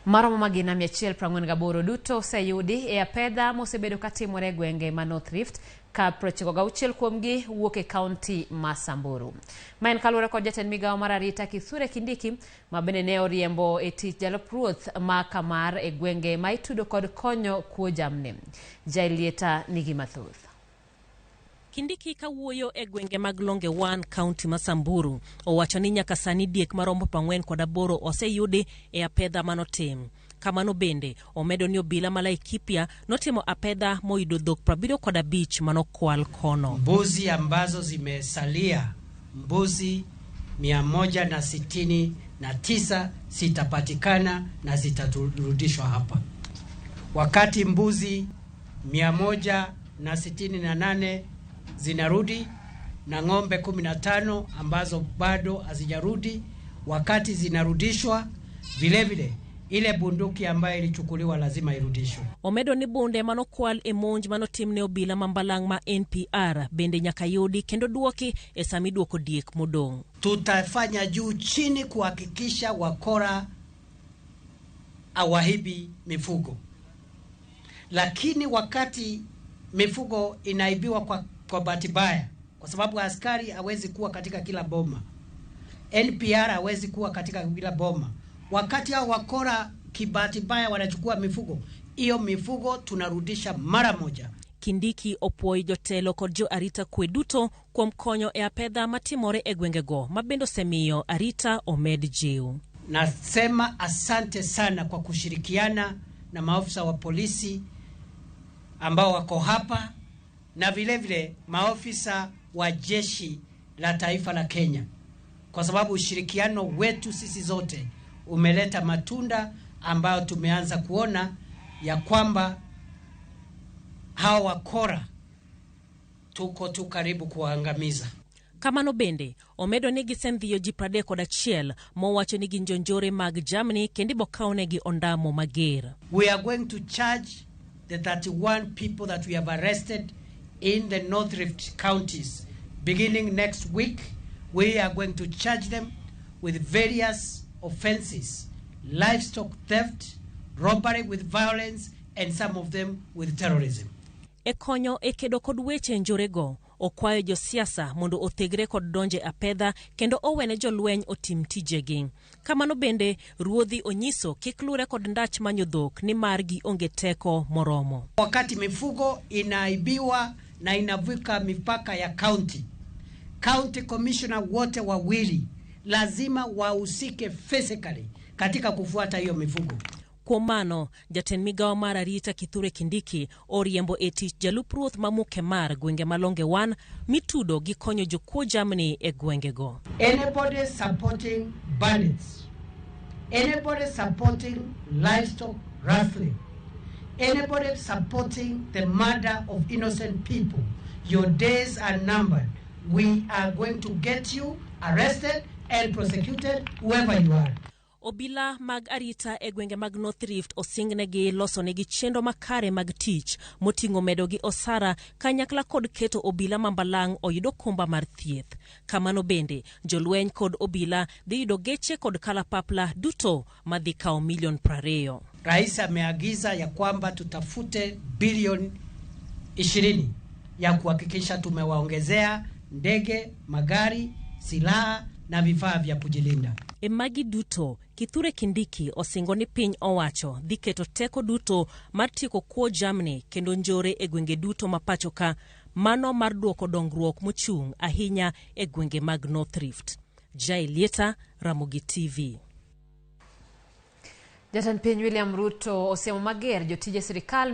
Maromo magina 148 duto oseyudi e apedha mosebedo katimore gwenge ma North Rift ka 96 kuomgi wuok e kaunti ma Samburu. Ma en kaluwore kod jatend migawo mar arita Kithure Kindiki ma bende ne oriembo e tich jalup ruoth ma Kamar e gwenge ma itudo kod konyo kuo jamni. Jailieta nigi mathoth. Kindiki kawuoyo e gwenge mag Longe 1 kaunti ma Samburu owacho ni nyaka sani diek marombo 48 oseyudi e apedha manotim. Kamano bende omedo ni obila ma Laikipia notimo apedha moyudo dhok 75 manokwal kono. Mbuzi ambazo zimesalia, mbuzi 169 zitapatikana na zitarudishwa hapa, wakati mbuzi 168 zinarudi na ng'ombe 15 ambazo bado hazijarudi. Wakati zinarudishwa, vile ile bunduki ambayo ilichukuliwa lazima irudishwe. Omedo ni bunde manokwal e monj manotimne obila mambalang' ma NPR bende nyaka yudi kendo duoki e sami duoko diek modong'. Tutafanya juu chini kuhakikisha wakora awahibi mifugo. Lakini wakati mifugo inaibiwa kwa bahati mbaya, kwa sababu askari hawezi kuwa katika kila boma, NPR hawezi kuwa katika kila boma, wakati hao wakora kibahati mbaya wanachukua mifugo, hiyo mifugo tunarudisha mara moja. Kindiki opuoyo jotelo kod jo arita kwe duto kuom konyo e apedha matimore e gwengego mabendo semiyo arita omed jiu. Nasema asante sana kwa kushirikiana na maofisa wa polisi ambao wako hapa na vile maofisa wa jeshi la taifa la Kenya, kwa sababu ushirikiano wetu sisi zote umeleta matunda ambayo tumeanza kuona ya kwamba hawa wakora tuko tu karibu kuangamiza. Kamano bende omedo ni gisendhiyo ji 31 mowacho ni ginjonjore mag jamni kendi bokawnegi ondamo mager. We are going to charge the 31 people that we have arrested in the North Rift counties. Beginning next week, we are going to charge them with various offenses: livestock theft, robbery with violence, and some of them with terrorism. E konyo e kedo kod weche njorego, okwayo josiasa mondo othegre kod donje apedha kendo owene jolweny otim tijegi. Kamano bende ruodhi onyiso kik lure kod ndach manyo dhok ni margi onge teko moromo. Wakati mifugo inaibiwa na inavuka mipaka ya county commissioner wote wawili lazima wahusike physically katika kufuata hiyo mifugo. Kuom mano, jatend migawo mar arita Kithure Kindiki oriembo e tich jalup ruoth ma Kamar gwenge ma Longe 1 mitudo gi konyo jokuo jamni e gwengego. Anybody supporting bandits, anybody supporting livestock rustling, anybody supporting the murder of innocent people, your days are numbered. We are going to get you arrested and prosecuted whoever you are. Obila mag arita e gwenge mag North Rift osingnegi losonegi chenro makare mag tich moting'o medogi osara kanyakla kod keto obila mambalang' oyudo kumba mar thieth. Kamano bende jolweny kod obila dhi yudo geche kod kalapapla duto madhi kao $20,000,000. Rais ameagiza ya kwamba tutafute bilioni 20 ya kuhakikisha tumewaongezea ndege, magari, silaha na vifaa vya kujilinda. E magi duto, Kithure Kindiki osingo ni piny owacho dhi keto teko duto mar tieko kuo jamni kendo njore e gwenge duto mapacho ka, mano mar duoko dongruok mochung' ahinya e gwenge mag North Rift. Jailieta, Ramogi TV. Jatend piny William Ruto osiemo mager jotije sirikal